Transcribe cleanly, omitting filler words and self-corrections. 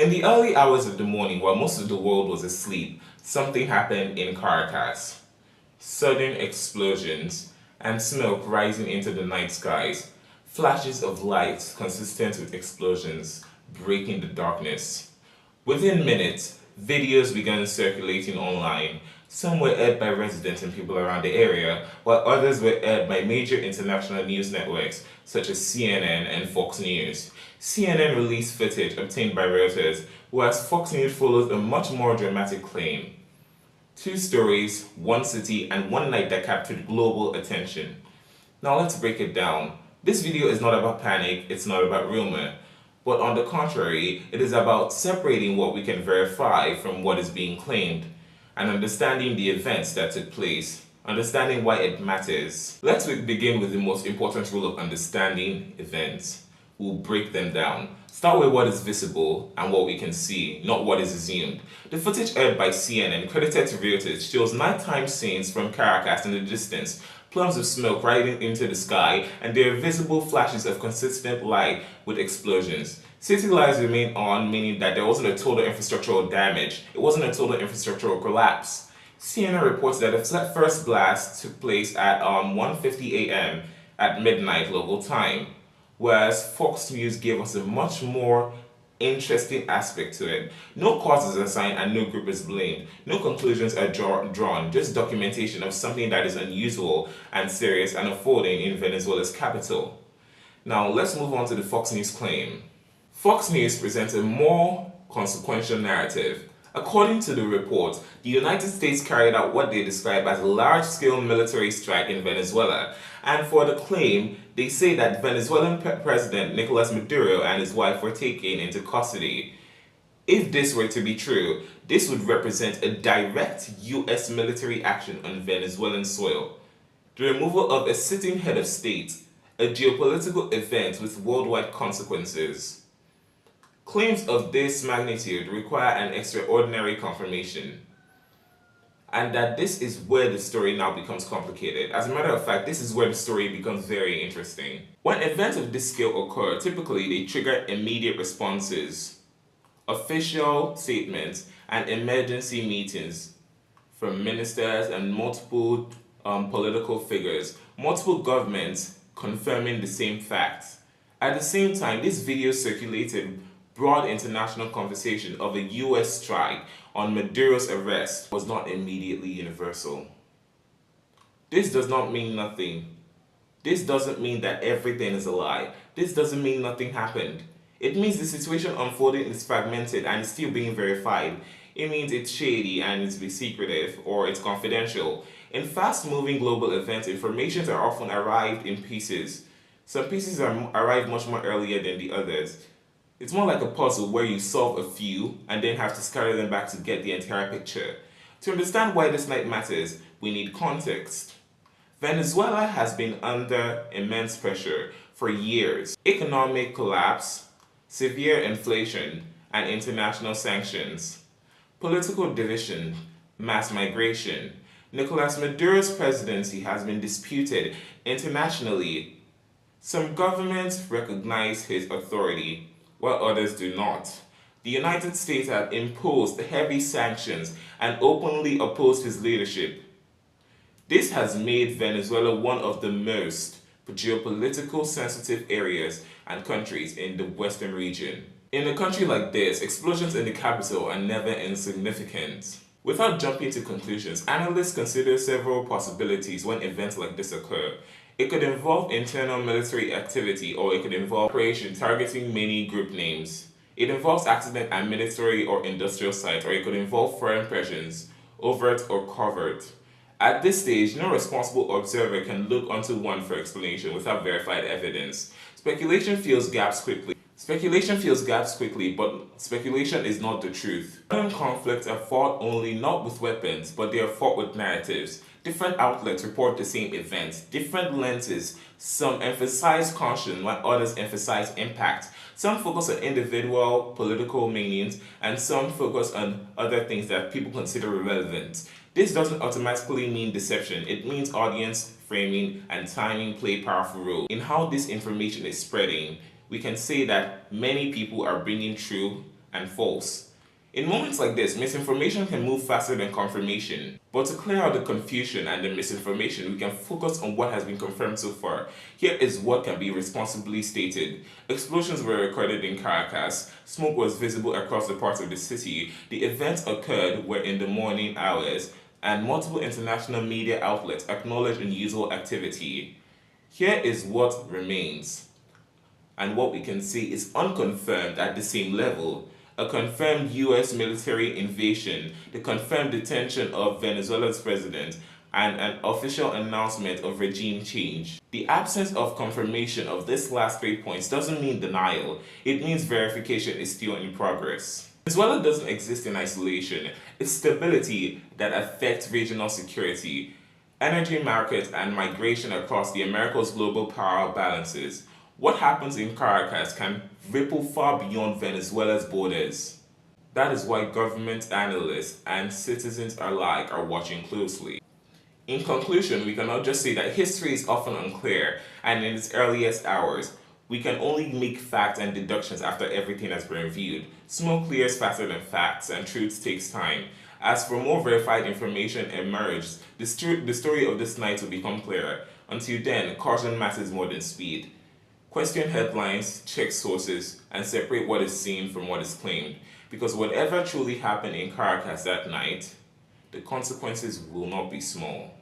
In the early hours of the morning, while most of the world was asleep, something happened in Caracas. Sudden explosions and smoke rising into the night skies, flashes of light consistent with explosions breaking the darkness. Within minutes, videos began circulating online. Some were aired by residents and people around the area, while others were aired by major international news networks such as CNN and Fox News. CNN released footage obtained by Reuters, whereas Fox News follows a much more dramatic claim. Two stories, one city, and one night that captured global attention. Now let's break it down. This video is not about panic, it's not about rumor. But on the contrary, it is about separating what we can verify from what is being claimed, and understanding the events that took place, understanding why it matters. Let's begin with the most important rule of understanding events. We'll break them down. Start with what is visible and what we can see, not what is assumed. The footage aired by CNN, credited to Reuters, shows nighttime scenes from Caracas in the distance, plumes of smoke rising into the sky, and there are visible flashes of consistent light with explosions. City lights remain on, meaning that there wasn't a total infrastructural damage. It wasn't a total infrastructural collapse. CNN reports that the first blast took place at 1:50 a.m. at midnight local time, whereas Fox News gave us a much more interesting aspect to it. No cause is assigned and no group is blamed. No conclusions are drawn, just documentation of something that is unusual and serious and unfolding in Venezuela's capital. Now let's move on to the Fox News claim. Fox News presents a more consequential narrative. According to the report, the United States carried out what they describe as a large-scale military strike in Venezuela, and for the claim, they say that Venezuelan President Nicolas Maduro and his wife were taken into custody. If this were to be true, this would represent a direct US military action on Venezuelan soil. The removal of a sitting head of state, a geopolitical event with worldwide consequences. Claims of this magnitude require an extraordinary confirmation. And that this is where the story now becomes complicated. As a matter of fact, this is where the story becomes very interesting. When events of this scale occur, typically they trigger immediate responses, official statements, and emergency meetings from ministers and multiple political figures, multiple governments confirming the same facts. At the same time, this video circulated broad international conversation of a US strike on Maduro's arrest was not immediately universal. This does not mean nothing. This doesn't mean that everything is a lie. This doesn't mean nothing happened. It means the situation unfolding is fragmented and is still being verified. It means it's shady and it's secretive or it's confidential. In fast-moving global events, information are often arrived in pieces. Some pieces arrive much more earlier than the others. It's more like a puzzle where you solve a few and then have to scatter them back to get the entire picture. To understand why this night matters, we need context. Venezuela has been under immense pressure for years. Economic collapse, severe inflation, and international sanctions. Political division, mass migration. Nicolas Maduro's presidency has been disputed internationally. Some governments recognize his authority, while others do not. The United States have imposed heavy sanctions and openly opposed his leadership. This has made Venezuela one of the most geopolitical sensitive areas and countries in the Western region. In a country like this, explosions in the capital are never insignificant. Without jumping to conclusions, analysts consider several possibilities when events like this occur. It could involve internal military activity, or it could involve operation targeting many group names. It involves accident at military or industrial sites, or it could involve foreign presence, overt or covert. At this stage, no responsible observer can look onto one for explanation without verified evidence. Speculation fills gaps quickly, but speculation is not the truth. Modern conflicts are fought only not with weapons, but they are fought with narratives. Different outlets report the same events, different lenses. Some emphasize caution while others emphasize impact. Some focus on individual political meanings and some focus on other things that people consider irrelevant. This doesn't automatically mean deception. It means audience, framing, and timing play powerful roles in how this information is spreading. We can say that many people are bringing true and false. In moments like this, misinformation can move faster than confirmation. But to clear out the confusion and the misinformation, we can focus on what has been confirmed so far. Here is what can be responsibly stated. Explosions were recorded in Caracas. Smoke was visible across the parts of the city. The events occurred were in the morning hours, and multiple international media outlets acknowledged unusual activity. Here is what remains. And what we can see is unconfirmed at the same level. A confirmed US military invasion, the confirmed detention of Venezuela's president, and an official announcement of regime change. The absence of confirmation of these last 3 points doesn't mean denial, it means verification is still in progress. Venezuela doesn't exist in isolation. It's stability that affects regional security, energy markets, and migration across the Americas' global power balances. What happens in Caracas can ripple far beyond Venezuela's borders. That is why government analysts and citizens alike are watching closely. In conclusion, we cannot just say that history is often unclear, and in its earliest hours, we can only make facts and deductions after everything has been reviewed. Smoke clears faster than facts, and truth takes time. As for more verified information emerges, the story of this night will become clearer. Until then, caution matters more than speed. Question headlines, check sources, and separate what is seen from what is claimed. Because whatever truly happened in Caracas that night, the consequences will not be small.